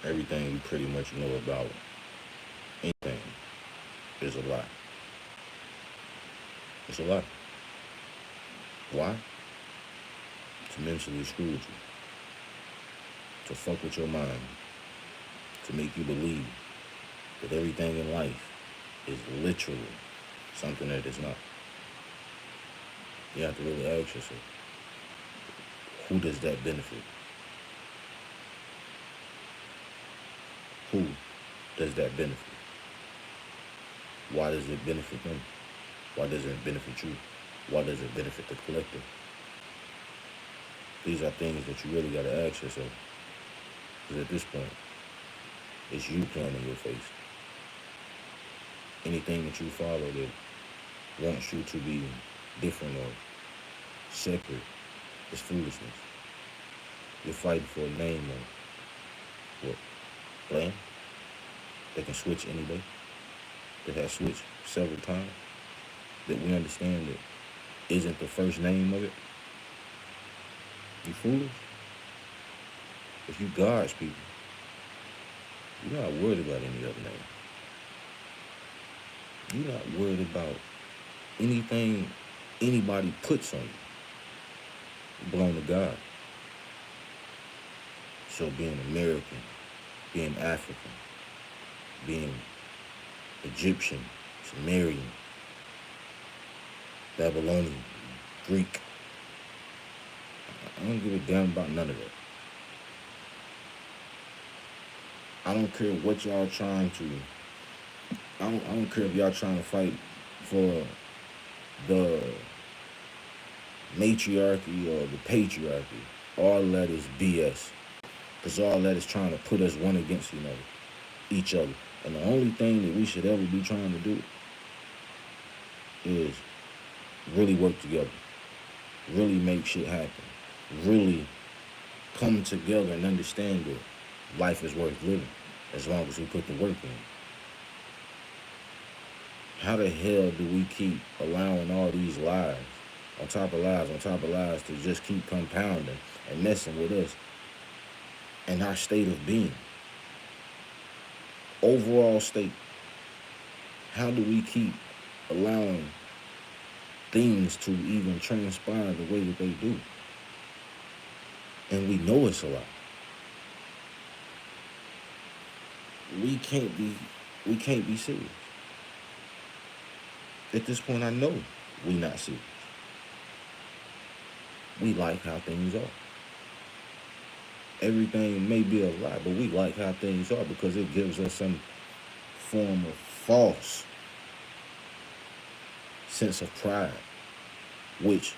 Everything you pretty much know about anything is a lie. It's a lie. Why? To mentally screw with you, to fuck with your mind, to make you believe that everything in life is literally something that it's not. You have to really ask yourself, who does that benefit? Who does that benefit? Why does it benefit them? Why doesn't it benefit you? Why does it benefit the collective? These are things that you really got to ask yourself. Because at this point, it's you playing in your face. Anything that you follow that wants you to be different or separate is foolishness. You're fighting for a name or what? Land? That can switch any day. That has switched several times. That we understand that isn't the first name of it. You foolish. If you God's people, you're not worried about any other name. You're not worried about anything anybody puts on you. You belong to God. So being American, being African, being Egyptian, Sumerian, Babylonian, Greek, I don't give a damn about none of that. I don't care what y'all trying to. I don't care if y'all trying to fight for the matriarchy or the patriarchy. All that is BS. Because all that is trying to put us one against each other. And the only thing that we should ever be trying to do is really work together. Really make shit happen. Really come together and understand that life is worth living as long as we put the work in. How the hell do we keep allowing all these lies on top of lies on top of lies to just keep compounding and messing with us and our state of being? Overall state. How do we keep allowing things to even transpire the way that they do? And we know it's a lie. We can't be serious. At this point, I know we not serious. We like how things are. Everything may be a lie, but we like how things are because it gives us some form of false sense of pride, which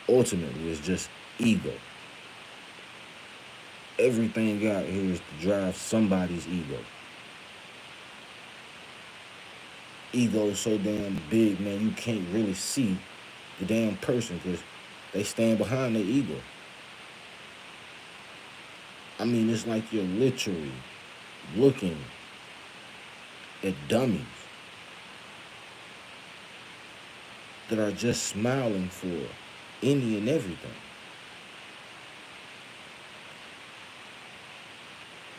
ultimately is just ego. Everything out here is to drive somebody's ego. Ego is so damn big, man, you can't really see the damn person because they stand behind their ego. I mean, it's like you're literally looking at dummies that are just smiling for any and everything.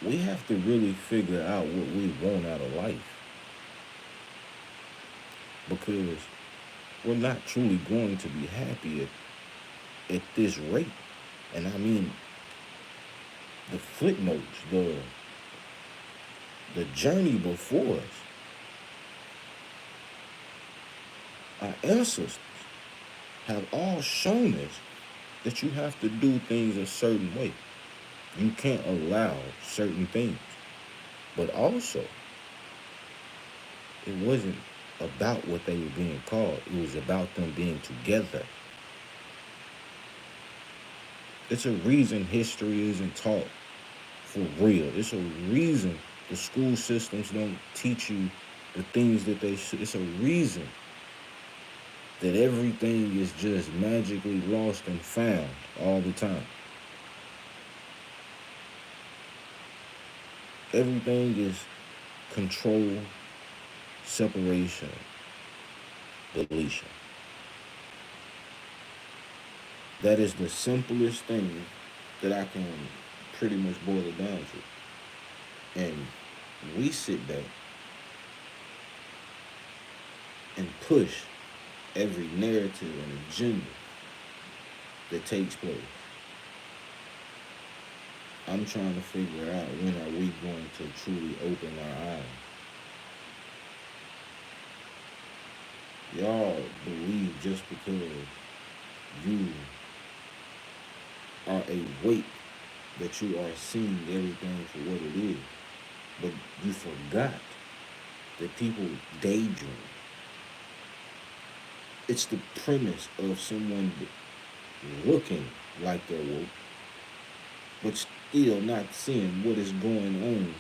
We have to really figure out what we want out of life. Because we're not truly going to be happy at this rate. And I mean, the footnotes, the journey before us, our ancestors have all shown us that you have to do things a certain way. You can't allow certain things. But also, it wasn't about what they were being called. It was about them being together. It's a reason history isn't taught for real. It's a reason the school systems don't teach you the things that they should. It's a reason that everything is just magically lost and found all the time. Everything is control, separation, deletion. That is the simplest thing that I can pretty much boil it down to. And we sit back and push every narrative and agenda that takes place. I'm trying to figure out, when are we going to truly open our eyes? Y'all believe just because you are awake that you are seeing everything for what it is. But you forgot that people daydream. It's the premise of someone looking like they're woke, but still not seeing what is going on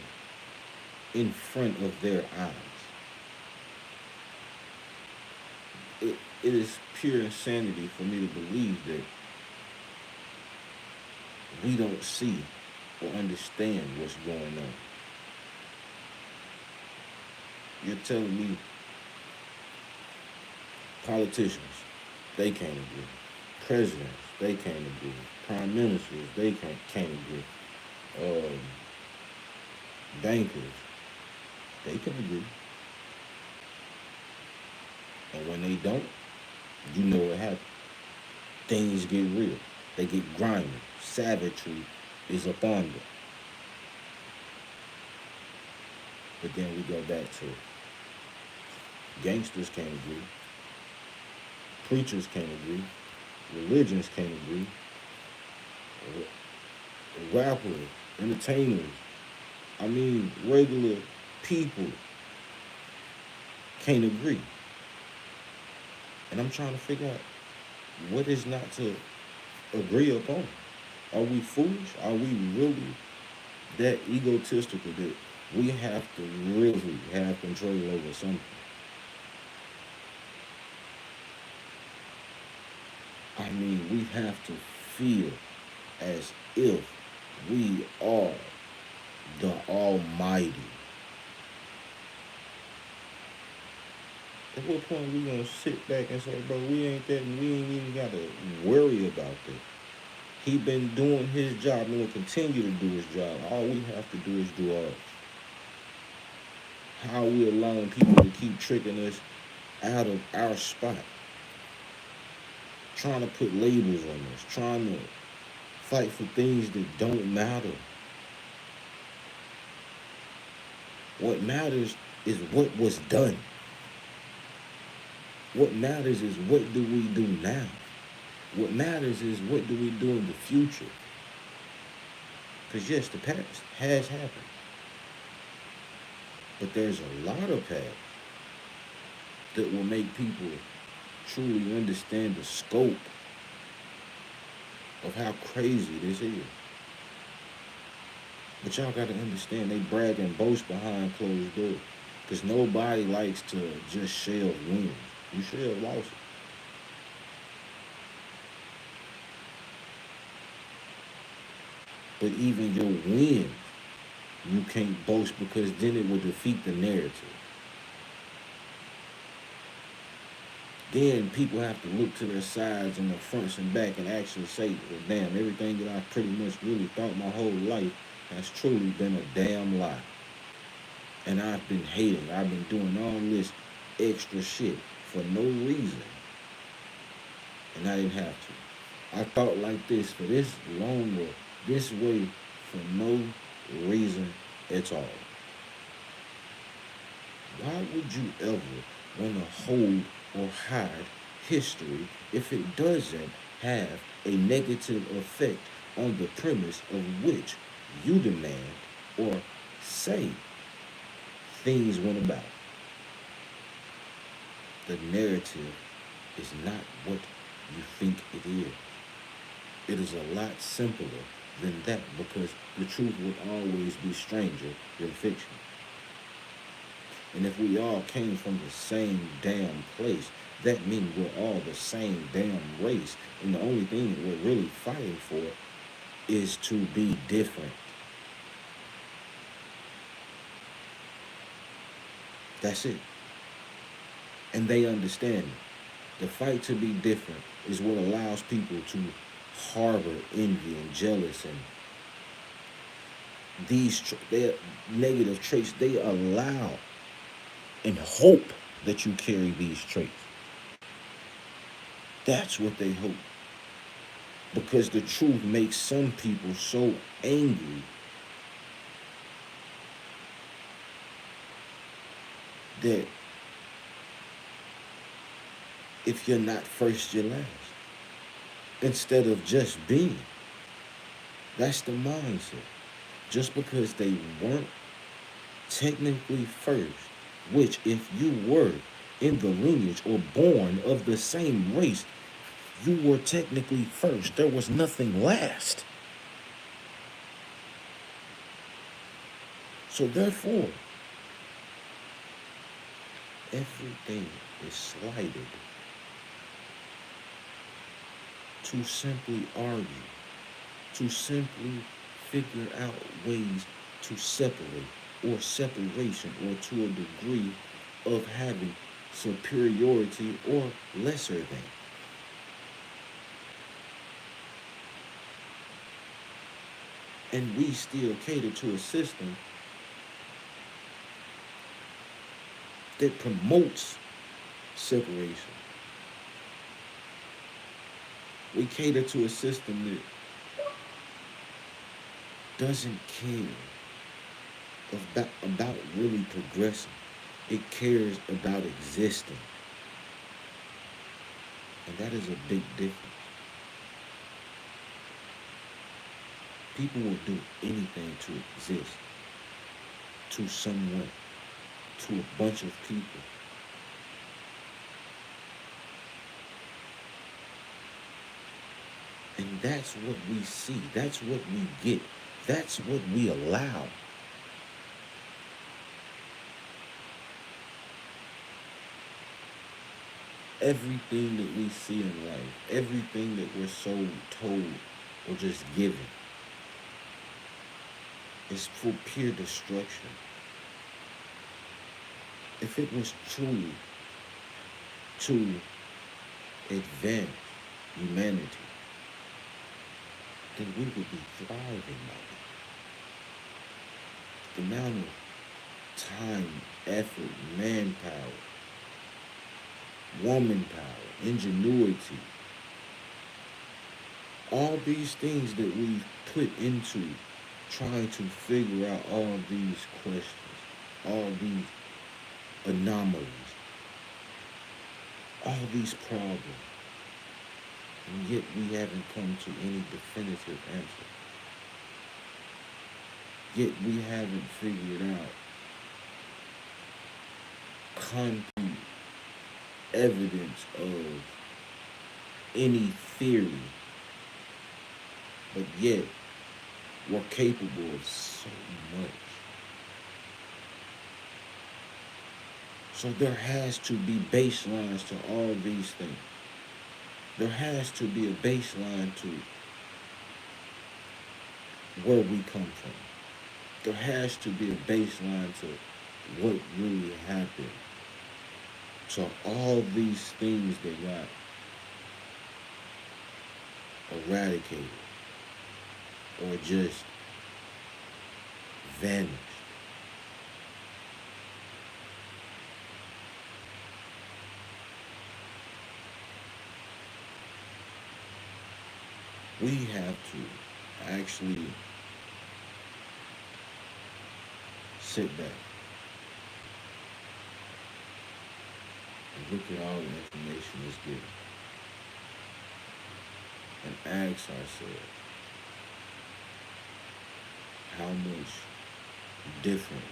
in front of their eyes. It is pure insanity for me to believe that we don't see or understand what's going on. You're telling me politicians, they can't agree. Presidents, they can't agree. Prime ministers, they can't agree. Bankers, they can agree. And when they don't, you know what happens. Things get real. They get grimy. Savagery is upon them. But then we go back to gangsters can't agree. Preachers can't agree. Religions can't agree. Rappers, entertainers, I mean, regular people can't agree. And I'm trying to figure out what is not to agree upon. Are we foolish? Are we really that egotistical that we have to really have control over something? I mean, we have to feel as if we are the Almighty. At what point are we gonna sit back and say, bro, we ain't that, and we ain't even gotta worry about that? He been doing his job and will continue to do his job. All we have to do is do ours. How are we allowing people to keep tricking us out of our spot? Trying to put labels on us, trying to fight for things that don't matter. What matters is what was done. What matters is what do we do now. What matters is what do we do in the future. Because yes, the past has happened. But there's a lot of past that will make people truly understand the scope of how crazy this is. But y'all got to understand, they brag and boast behind closed doors. Because nobody likes to just shelve wins. You shelve losses. But even your wins, you can't boast because then it will defeat the narrative. Then people have to look to their sides and their fronts and back and actually say, well, damn, everything that I pretty much really thought my whole life has truly been a damn lie. And I've been hating. I've been doing all this extra shit for no reason. And I didn't have to. I thought like this for this long or this way for no reason at all. Why would you ever want to hold or hide history if it doesn't have a negative effect on the premise of which you demand or say things went about? The narrative is not what you think it is. It is a lot simpler than that because the truth would always be stranger than fiction. And if we all came from the same damn place, that means we're all the same damn race. And the only thing that we're really fighting for is to be different. That's it. And they understand it. The fight to be different is what allows people to harbor envy and jealous and their negative traits, they allow and hope that you carry these traits. That's what they hope. Because the truth makes some people so angry that if you're not first, you're last. Instead of just being. That's the mindset. Just because they weren't technically first, which if you were in the lineage or born of the same race, you were technically first. There was nothing last. So therefore, everything is slighted to simply argue, to simply figure out ways to separate or separation or to a degree of having superiority or lesser than. And we still cater to a system that promotes separation. We cater to a system that doesn't care about really progressing. It cares about existing. And that is a big difference. People will do anything to exist, to someone, to a bunch of people. And that's what we see. That's what we get. That's what we allow. Everything that we see in life, everything that we're so told or just given, is for pure destruction. If it was truly to advance humanity, then we would be thriving by it. The amount of time, effort, manpower, woman power, ingenuity, all these things that we put into trying to figure out all these questions, all these anomalies, all these problems, and yet we haven't come to any definitive answer. Yet we haven't figured out concrete evidence of any theory, but yet we're capable of so much. So there has to be baselines to all these things. There has to be a baseline to where we come from. There has to be a baseline to what really happened. So all these things that got eradicated or just vanished. We have to actually sit back and look at all the information that's given and ask ourselves, how much different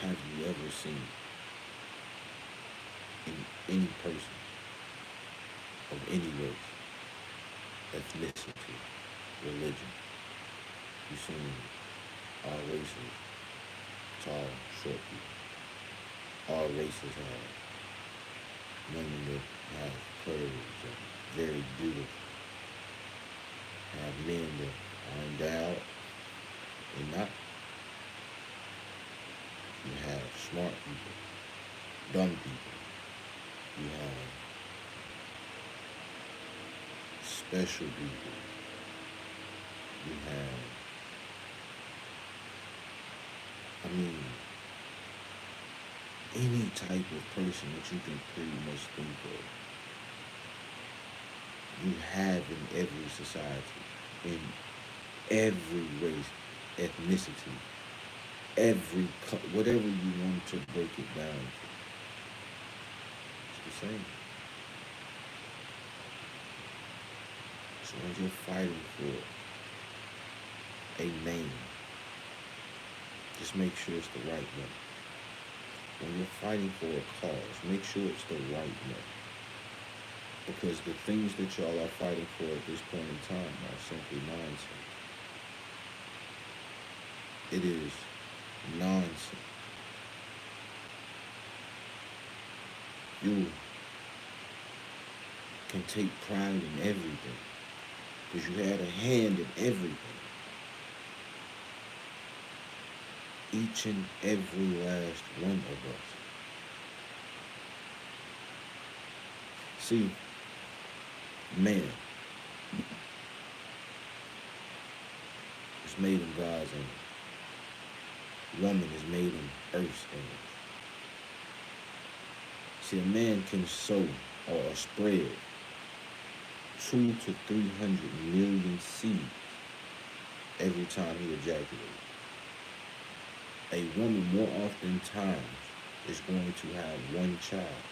have you ever seen in any person of any race, ethnicity, religion? You've seen all races, tall, short people. All races have women that have curves and very beautiful. Have men that are endowed and not. You have smart people, dumb people. You have special people. I mean, any type of person that you can pretty much think of, you have in every society, in every race, ethnicity, whatever you want to break it down to, it's the same. So when you're fighting for a name, just make sure it's the right one. When you're fighting for a cause, make sure it's the right one. Because the things that y'all are fighting for at this point in time are simply nonsense. It is nonsense. You can take pride in everything because you had a hand in everything. Each and every last one of us. See, man is made in God's image. Woman is made in Earth's image. See, a man can sow or spread 2 to 300 million seeds every time he ejaculates. A woman more often times is going to have one child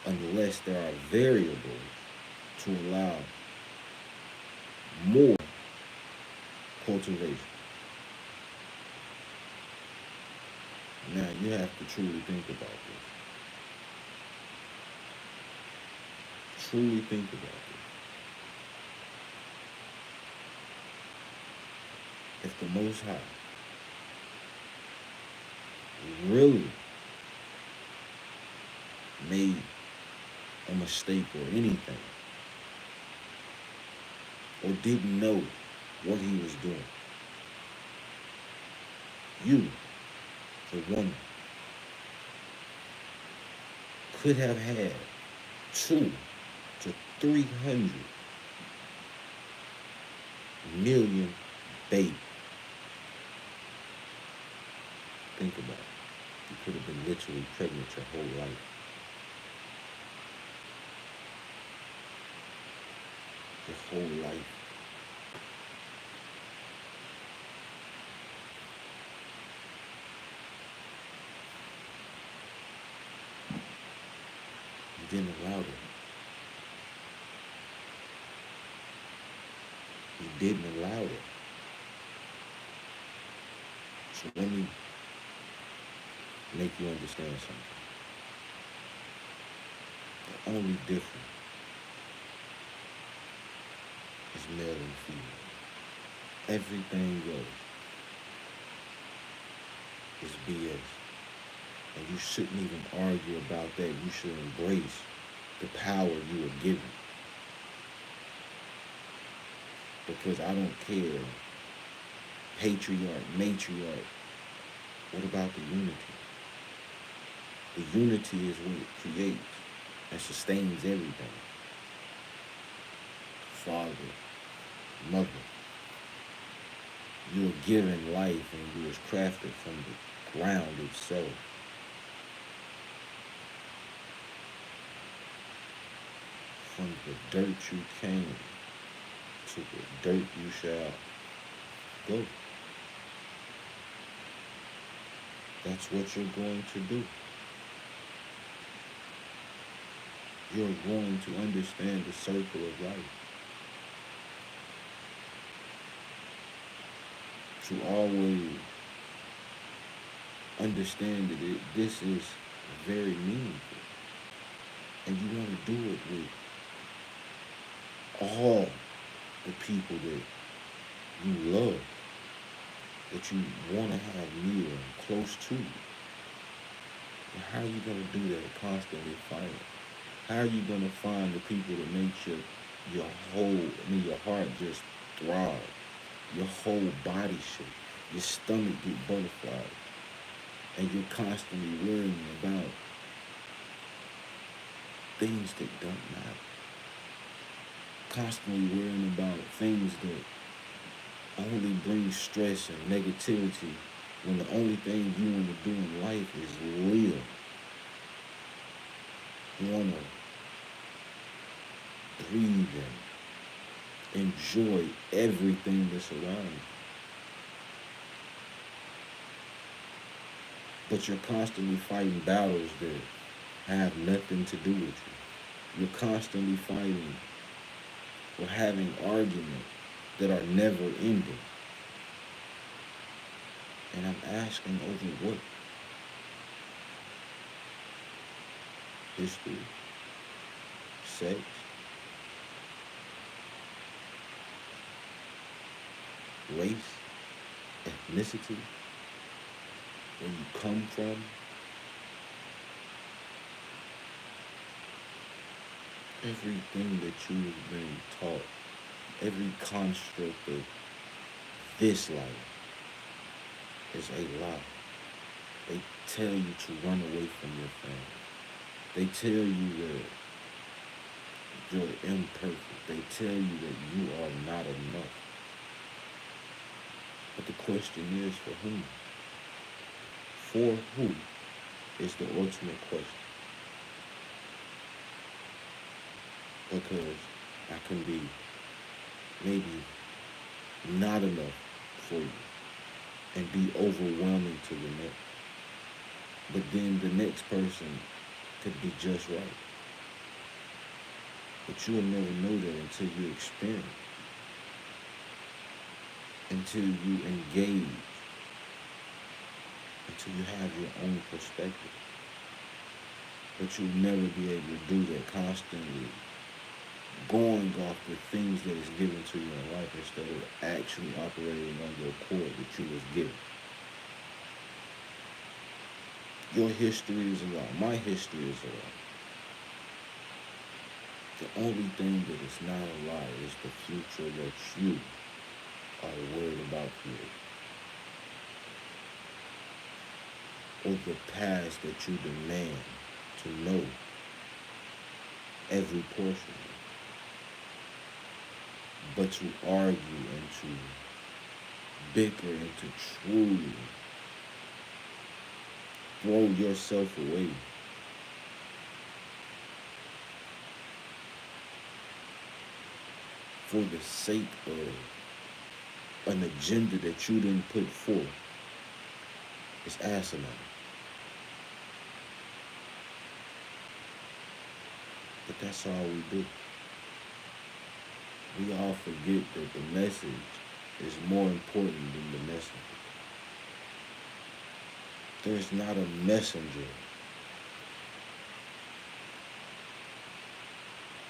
unless there are variables to allow more cultivation. Now you have to truly think about this. Truly think about this. If the Most High really made a mistake or anything, or didn't know what he was doing, you, the woman, could have had 2 to 300 million babies. Think about it. You could have been literally pregnant your whole life. Your whole life. You didn't allow it. You didn't allow it. So let me make you understand something. The only difference is male and female. Everything else is BS. And you shouldn't even argue about that. You should embrace the power you are given. Because I don't care, patriarch, matriarch, what about the unity? The unity is what creates and sustains everything. Father, mother, you are given life and you was crafted from the ground itself. From the dirt you came, to the dirt you shall go. That's what you're going to do. You're going to understand the circle of life. To always understand that this is very meaningful. And you want to do it with all the people that you love, that you want to have near and close to you. And how are you going to do that constantly fighting? How are you going to find the people that make your heart just throb, your whole body shake, your stomach get butterflies, and you're constantly worrying about things that don't matter? Constantly worrying about things that only bring stress and negativity When the only thing you want to do in life is live. You want to breathe and enjoy everything that's around you. But you're constantly fighting battles that have nothing to do with you. You're constantly fighting or having arguments that are never ending. And I'm asking over what? History? Sex? Race? Ethnicity? Where you come from? Everything that you've been taught, every construct of this life is a lie. They tell you to run away from your family. They tell you that you're imperfect. They tell you that you are not enough. But the question is, for whom? For who is the ultimate question. Because I can be maybe not enough for you and be overwhelming to the next. But then the next person could be just right. But you'll never know that until you experience, until you engage, until you have your own perspective. But you'll never be able to do that constantly, going off the things that is given to you in life instead of actually operating on your core that you was given. Your history is a lie. My history is a lie. The only thing that is not a lie is the future that you are worried about creating. Or the past that you demand to know every portion of. But to argue and to bicker and to truly throw yourself away for the sake of an agenda that you didn't put forth is asinine. But that's all we do. We all forget that the message is more important than the messenger. There's not a messenger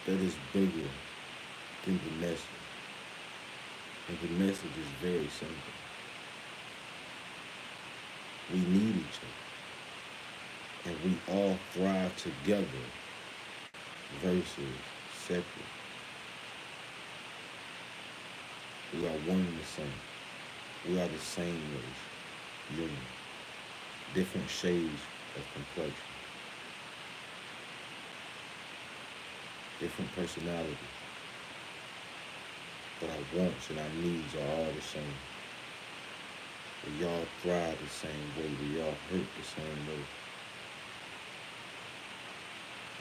that is bigger than the message. And the message is very simple. We need each other. And we all thrive together versus separate. We are one and the same. We are the same race, union. Different shades of complexion. Different personalities. But our wants and our needs are all the same. We all thrive the same way. We all hurt the same way.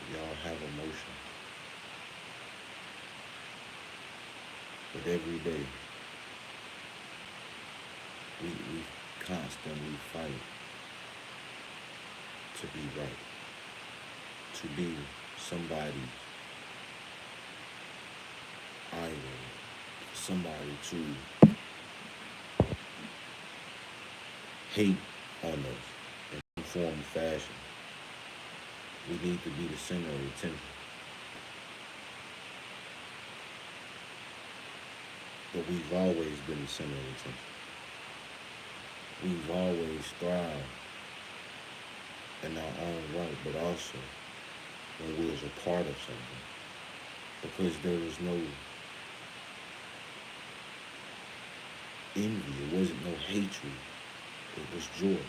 We all have emotion. But every day, we constantly fight to be right. To be somebody's idol. Somebody to hate on us in some form of fashion. We need to be the center of attention. But we've always been the center of attention. We've always thrived in our own right, but also when we was a part of something. Because there was no envy, it wasn't no hatred, it was joy.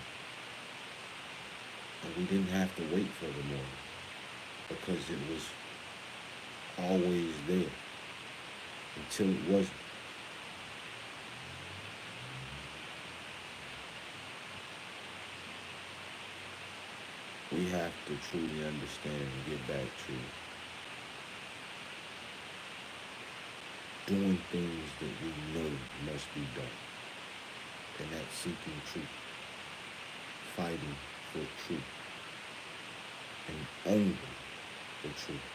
And we didn't have to wait for the morning because it was always there until it wasn't. We have to truly understand and get back to doing things that we know must be done. And that's seeking truth, fighting for truth, and only for truth.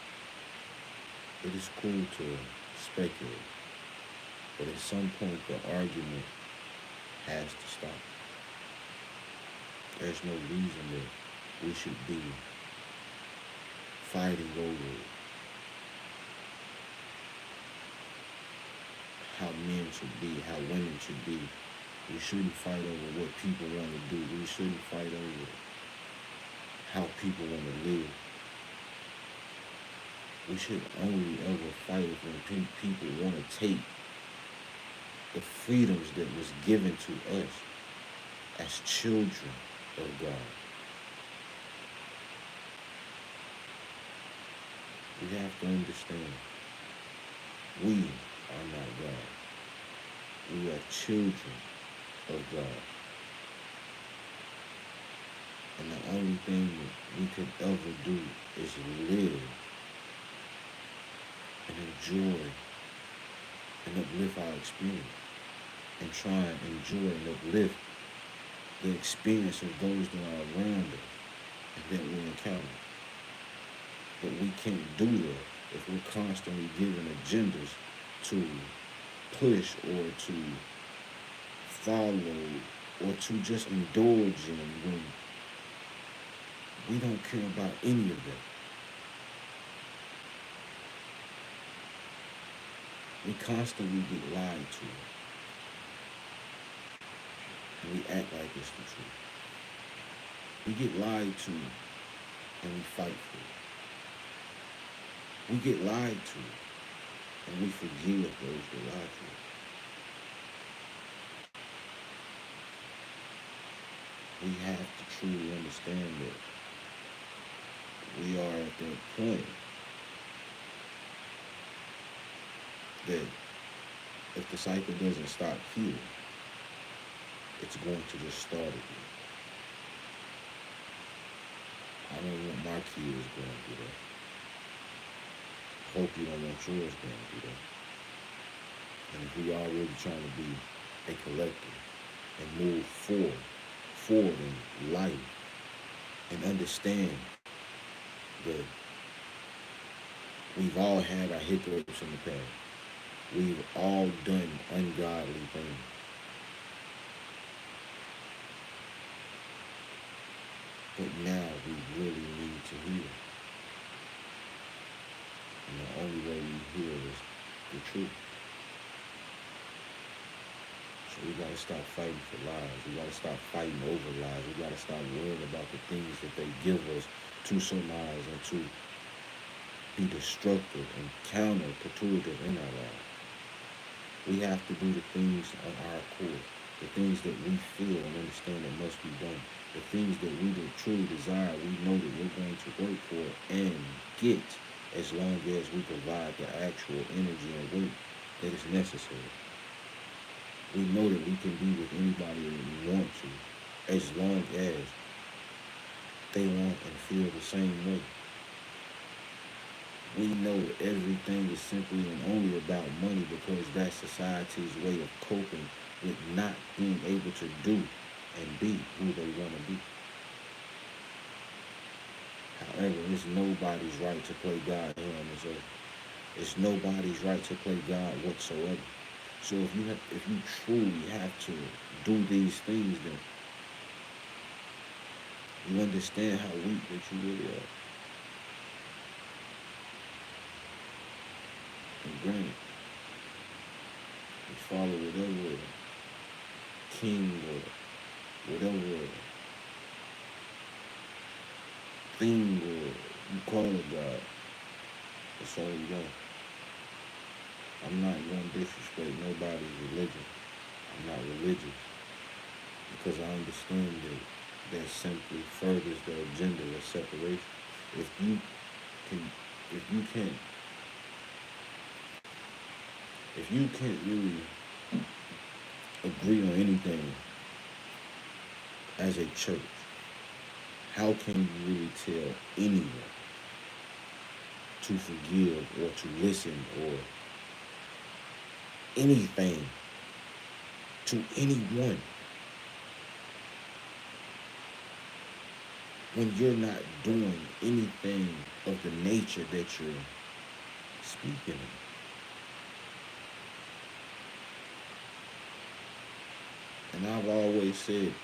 It is cool to speculate, but at some point the argument has to stop. There's no reason that we should be fighting over how men should be, how women should be. We shouldn't fight over what people want to do. We shouldn't fight over how people want to live. We should only ever fight when people want to take the freedoms that was given to us as children of God. We have to understand, we are not God. We are children of God. And the only thing that we could ever do is live and enjoy and uplift our experience, and try and enjoy and uplift the experience of those that are around us and that we encounter. But we can't do that if we're constantly giving agendas to push or to follow or to just indulge in when we don't care about any of that. We constantly get lied to, and we act like it's the truth. We get lied to, and we fight for it. We get lied to, and we forgive those that lied to us. We have to truly understand that we are at that point that if the cycle doesn't stop here, it's going to just start again. I don't want my kids going through that. Hope you don't want yours going through that. And if we are really trying to be a collective and move forward in life and understand that we've all had our hiccups in the past. We've all done ungodly things. But now we really need to heal. And the only way we heal is the truth. So we gotta stop fighting for lies. We gotta stop fighting over lies. We gotta stop worrying about the things that they give us to surmise and to be destructive and counterintuitive in our lives. We have to do the things on our core, the things that we feel and understand that must be done, the things that we truly desire, we know that we're going to work for and get as long as we provide the actual energy and work that is necessary. We know that we can be with anybody that we want to as long as they want and feel the same way. We know everything is simply and only about money because that's society's way of coping with not being able to do and be who they want to be. However, it's nobody's right to play God here on this earth. It's nobody's right to play God whatsoever. So if you truly have to do these things, then you understand how weak that you really are. And granted, you follow whatever king or whatever thing or you call it God. That's all you got. I'm not going to disrespect nobody's religion. I'm not religious because I understand that simply furthers the agenda of separation. If you can't really agree on anything as a church, how can you really tell anyone to forgive or to listen or anything to anyone when you're not doing anything of the nature that you're speaking of? And I've always said,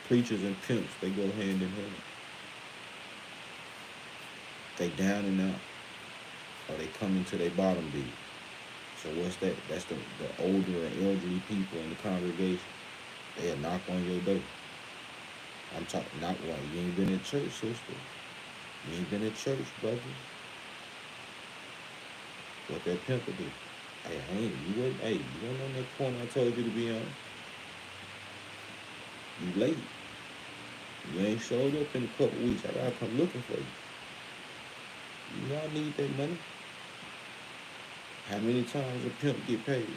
preachers and pimps, they go hand in hand. They down and out, or they come into their bottom beat. So what's that? That's the older and elderly people in the congregation. They'll knock on your door. I'm talking not why you ain't been in church, sister. You ain't been in church, brother. What that pimp will do? Hey, you wasn't. Hey, you weren't on that point I told you to be on. You late. You ain't showed up in a couple weeks. I gotta come looking for you. You all need that money. How many times a pimp get paid?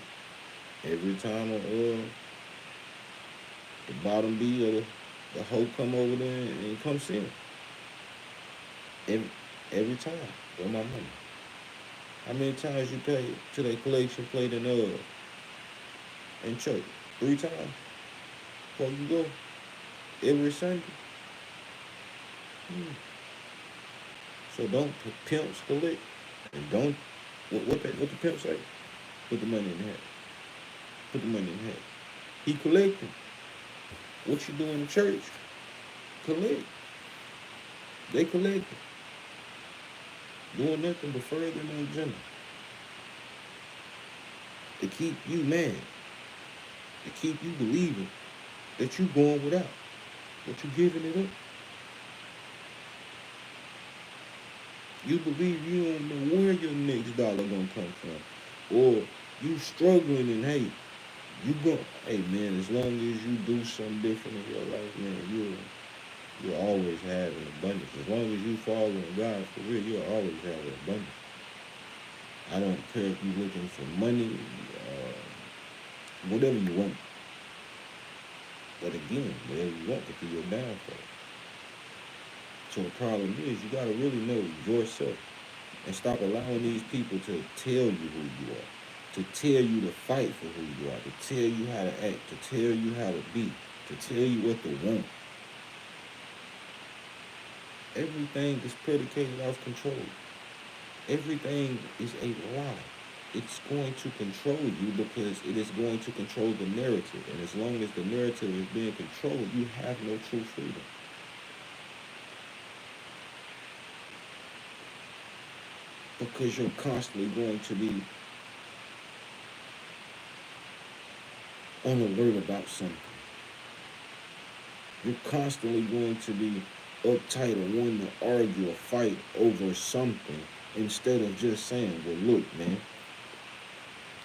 Every time the bottom B or the hoe come over there and come see him. Every time. Where my money? How many times you pay to that collection plate in church? 3 times before you go? Every Sunday? So don't pimps collect. And don't, what the pimp say? Put the money in the hat. Put the money in the hat. He collecting. What you do in the church? Collect. They collecting. Doing nothing but further the agenda. To keep you mad. To keep you believing that you going without. That you giving it up. You believe you don't know where your next dollar gonna come from. Or you struggling and hey, hey man, as long as you do something different in your life, man, you'll always have an abundance. As long as you follow God for real, you'll always have an abundance. I don't care if you're looking for money, whatever you want. But again, whatever you want could be your downfall. So the problem is you gotta really know yourself and stop allowing these people to tell you who you are, to tell you to fight for who you are, to tell you how to act, to tell you how to be, to tell you what to want. Everything is predicated off control. Everything is a lie. It's going to control you because it is going to control the narrative. And as long as the narrative is being controlled, you have no true freedom. Because you're constantly going to be on alert about something. You're constantly going to be uptight or wanting to argue or fight over something instead of just saying, well, look, man,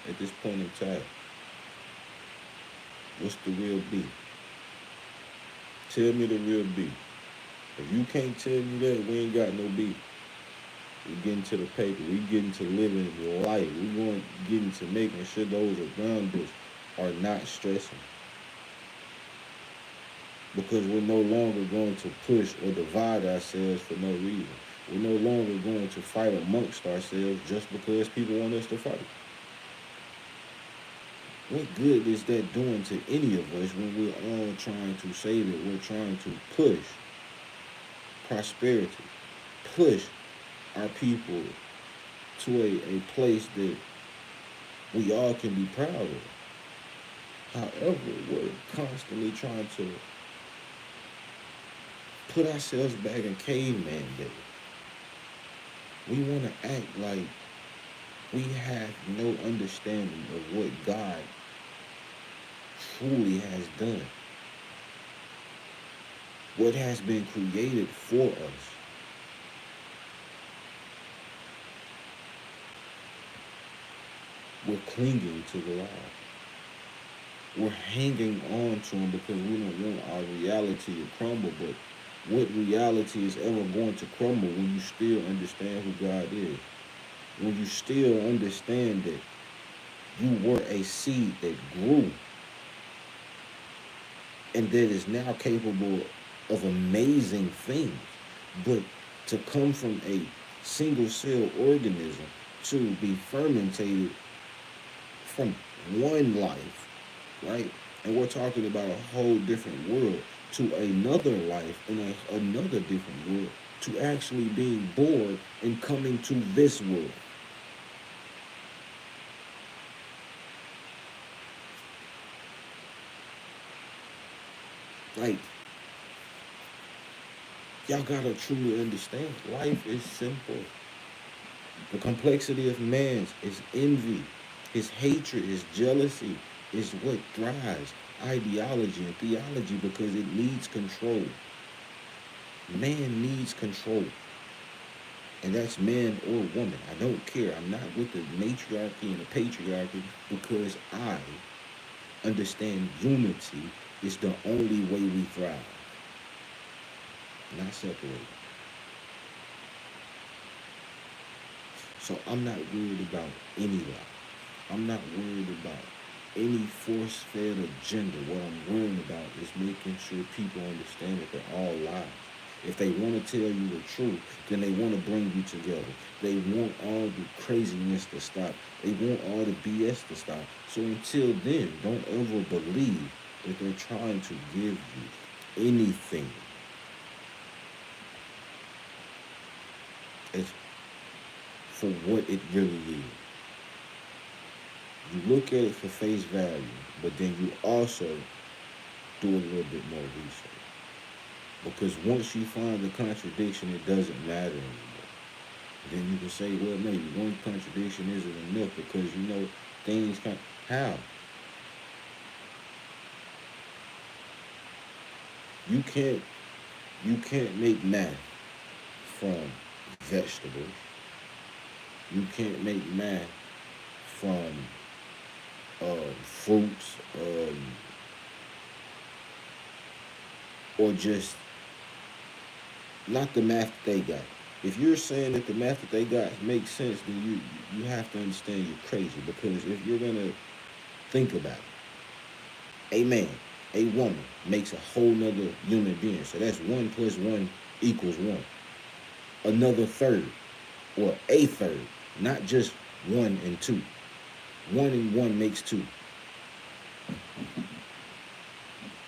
at this point in time, what's the real B? Tell me the real B. If you can't tell me that, we ain't got no B. We getting to the paper. We getting to living life. We going getting to making sure those around us are not stressing. Because we're no longer going to push or divide ourselves for no reason. We're no longer going to fight amongst ourselves just because people want us to fight. What good is that doing to any of us when we're all trying to say that we're trying to push prosperity, push our people to a place that we all can be proud of? However, we're constantly trying to put ourselves back in caveman days. We want to act like we have no understanding of what God truly has done. What has been created for us. We're clinging to the lie. We're hanging on to them because we don't want our reality to crumble. But what reality is ever going to crumble when you still understand who God is? When you still understand that you were a seed that grew and that is now capable of amazing things. But to come from a single cell organism to be fermented from one life, right? And we're talking about a whole different world to another life in another different world to actually being born and coming to this world. Like, y'all gotta truly understand life is simple. The complexity of man's is envy, his hatred, his jealousy is what drives ideology and theology because it needs control. Man needs control. And that's man or woman. I don't care. I'm not with the matriarchy and the patriarchy because I understand unity is the only way we thrive, not separate. So I'm not worried about any lie. I'm not worried about any force fed agenda. What I'm worried about is making sure people understand that they're all lies. If they want to tell you the truth, then they want to bring you together. They want all the craziness to stop. They want all the BS to stop. So until then, don't ever believe that they're trying to give you anything. It's for what it really is. You look at it for face value, but then you also do a little bit more research. Because once you find the contradiction, it doesn't matter anymore. Then you can say, well, maybe one contradiction isn't enough because you know things can. How? You can't you can't make math from vegetables. You can't make math from fruits, or just not the math that they got. If you're saying that the math that they got makes sense, then you have to understand you're crazy. Because if you're gonna think about it, a man, a woman makes a whole nother human being. So that's one plus one equals one. Another third, or a third, not just one and two. One and one makes two.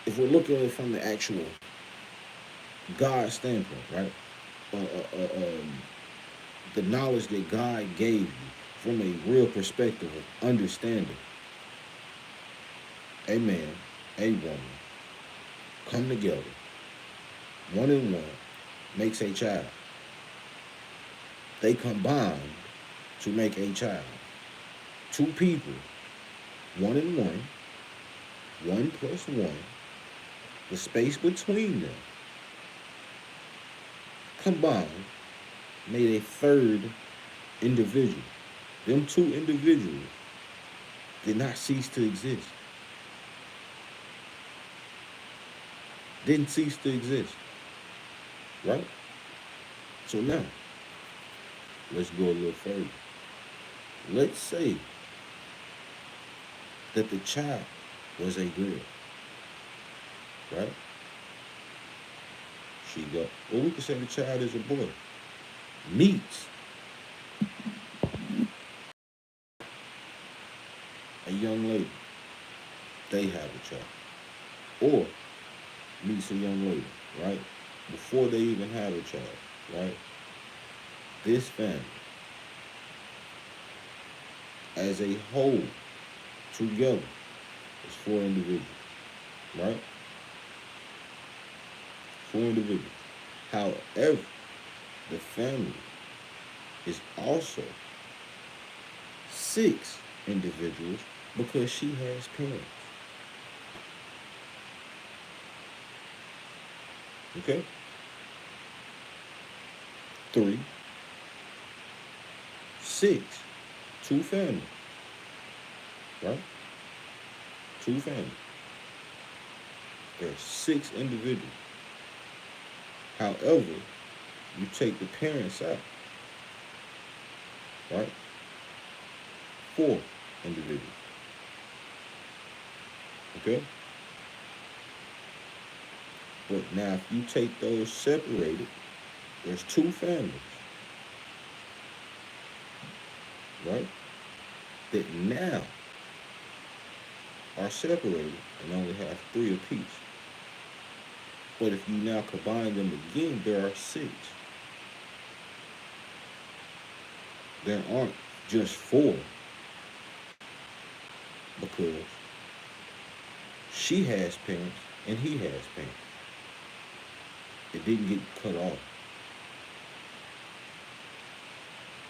If we're looking at it from the actual God standpoint, right? Uh, uh, uh, um, the knowledge that God gave you from a real perspective of understanding, a man, a woman, come together, one and one makes a child. They combine to make a child. Two people, one and one plus one, the space between them, combined, made a third individual. Them two individuals did not cease to exist. Didn't cease to exist. Right? So now, let's go a little further. Let's say that the child was a girl. Right? She got, or we could say the child is a boy. Meets a young lady. They have a child. Or meets a young lady, right? Before they even have a child, right? This family, as a whole, together, is four individuals, right? Four individuals. However, the family is also six individuals because she has parents. Okay? Three, six, two families, right? Two families. There are six individuals. However, you take the parents out, right? Four individuals. Okay? But now, if you take those separated, there's two families, right? That now are separated and only have three apiece. But if you now combine them again, there are six. There aren't just four because she has parents and he has parents. It didn't get cut off.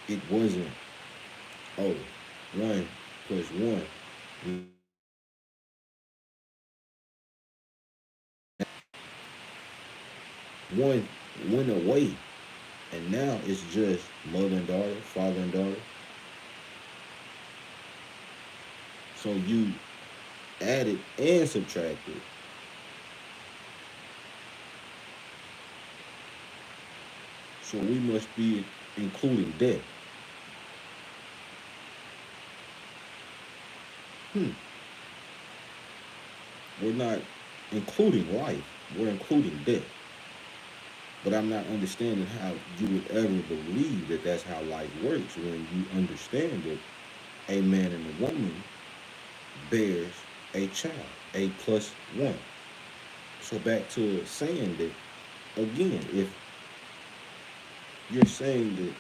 It wasn't, oh, one plus one. One went away, and now it's just mother and daughter, father and daughter. So you added and subtracted. So we must be including death. Hmm. We're not including life. We're including death. But I'm not understanding how you would ever believe that that's how life works when you understand that a man and a woman bears a child, a plus one. So back to saying that again, if you're saying that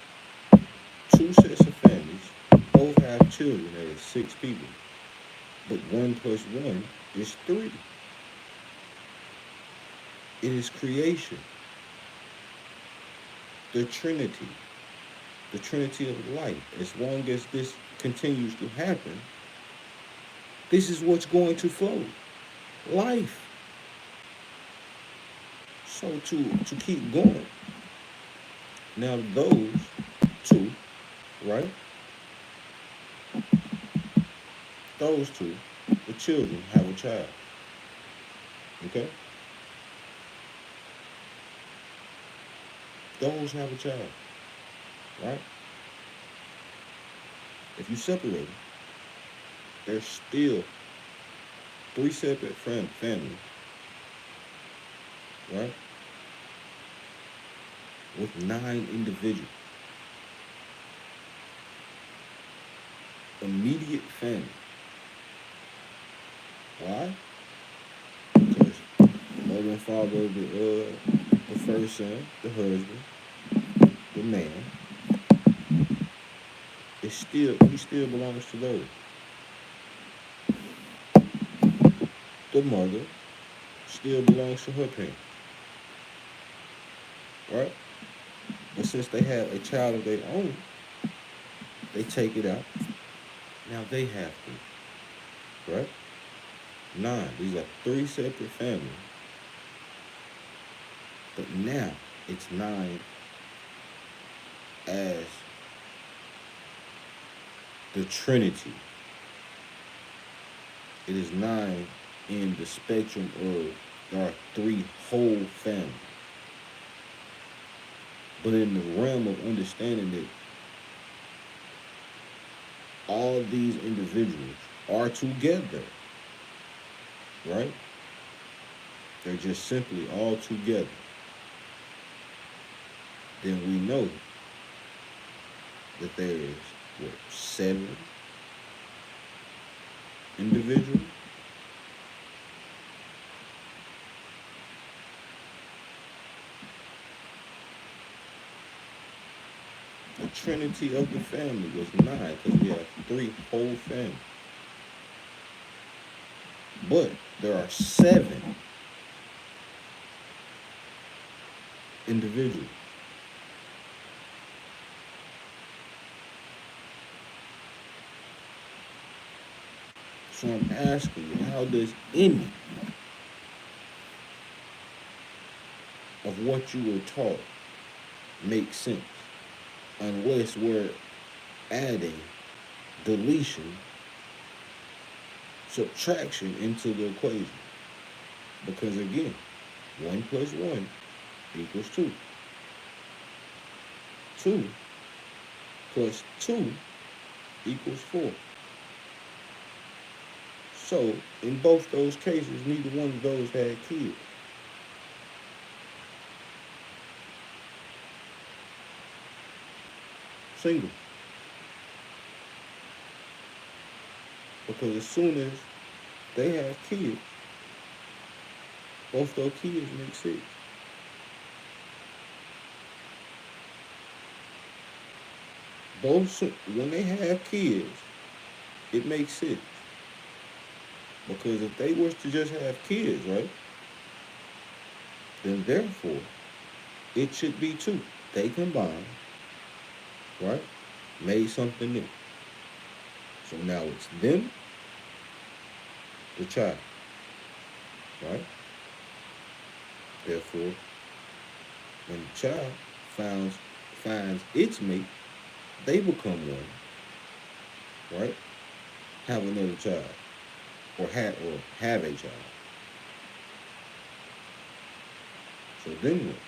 two sets of families both have children, that is six people, but one plus one is three. It is creation, the Trinity, the Trinity of life. As long as this continues to happen, this is what's going to flow. Life. So to keep going. Now those two, right? Those two, the children have a child. Okay? Those have a child. Right? If you separate them, there's still three separate families, right? With nine individuals. Immediate family. Why? Because mother and father of the first son, the husband, the man, he still belongs to those. The mother still belongs to her parents. Right? But since they have a child of their own, they take it out. Now they have to. Right? Nine. These are three separate families. But now it's nine as the Trinity. It is nine in the spectrum of there are three whole families. But in the realm of understanding that all these individuals are together, right? They're just simply all together. Then we know that there is what, seven individuals. The trinity of the family was nine because we have three whole families. But there are seven individuals. So I'm asking you, how does any of what you were taught make sense unless we're adding deletion, subtraction into the equation? Because again, 1 plus 1 equals 2. 2 plus 2 equals 4. So, in both those cases, neither one of those had kids. single. Because as soon as they have kids, both those kids make sense. When they have kids, it makes sense. Because if they was to just have kids, right, then therefore it should be two. They combined, right, made something new. So now it's them, the child, right? Therefore, when the child finds its mate, they become one, right? Have another child, or have a child. So then what?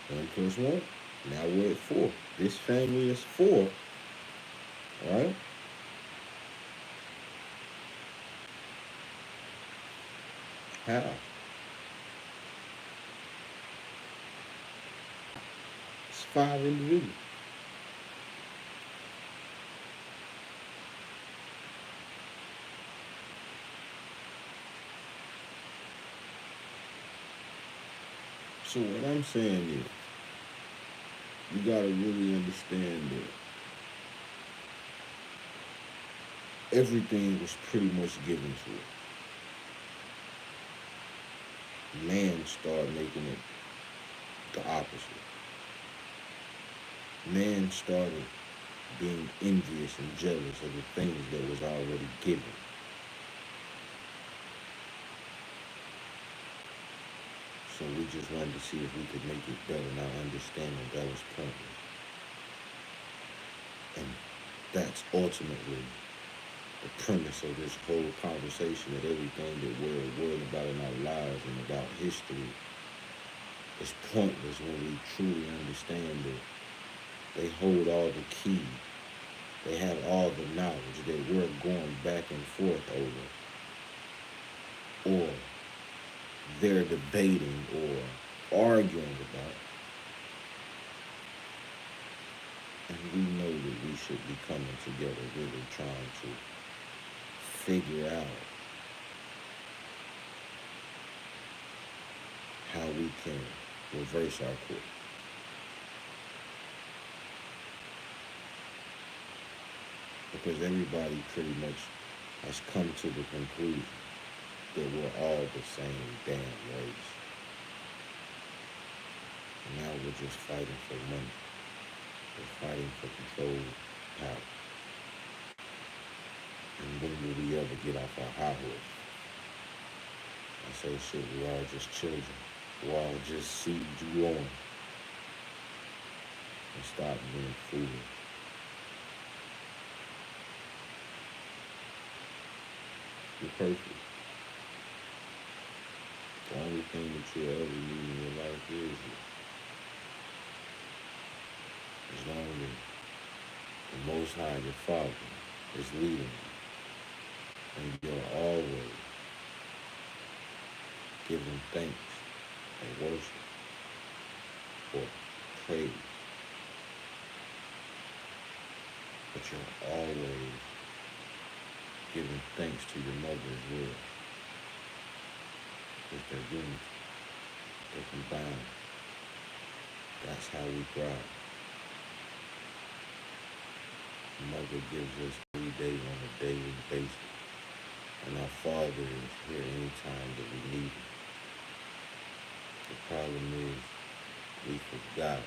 1 plus 1. Now we're at 4. This family is 4, right? How? It's 5 individuals. So what I'm saying is, you gotta really understand that everything was pretty much given to it. Man started making it the opposite. Man started being envious and jealous of the things that was already given. So we just wanted to see if we could make it better, not understanding that was pointless. And that's ultimately the premise of this whole conversation, that everything that we're worried about in our lives and about history is pointless when we truly understand that they hold all the key. They have all the knowledge that we're going back and forth over, or they're debating or arguing about. And we know that we should be coming together, really trying to figure out how we can reverse our course. Because everybody pretty much has come to the conclusion that we're all the same damn race. And now we're just fighting for money. We're fighting for control, power. And when will we ever get off our high horse? I say shit, we all just children. We all just seeds growing. And stop being foolish. You're perfect. The only thing that you'll ever need in your life is you. As long as the Most High, your Father, is leading you, and you're always giving thanks and worship or praise, but you're always giving thanks to your mother as well. With their unity, their combined. That's how we thrive. Mother gives us 3 days on a daily basis, and our Father is here anytime that we need him. The problem is we forgot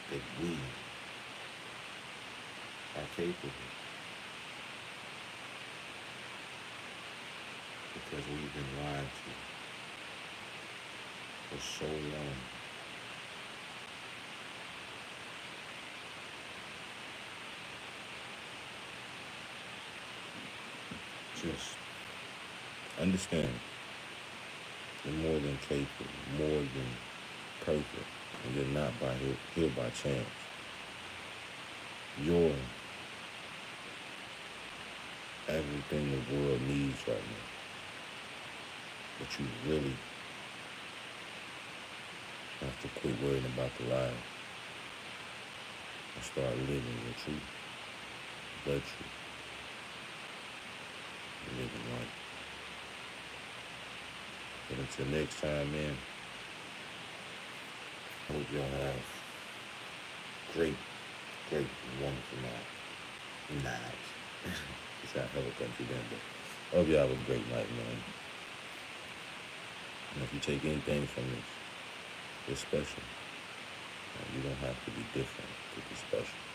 that we are capable, because we've been lied to for so long. Just understand, you're more than capable, more than perfect, and you're not here by chance. You're everything the world needs right now. But you really have to quit worrying about the lies. start living your truth, the truth, living life. But until next time, man, I hope y'all have great, great, wonderful night. It's our hella country then, but I hope y'all have a great night, man. And if you take anything from this, it's special. You don't have to be different to be special.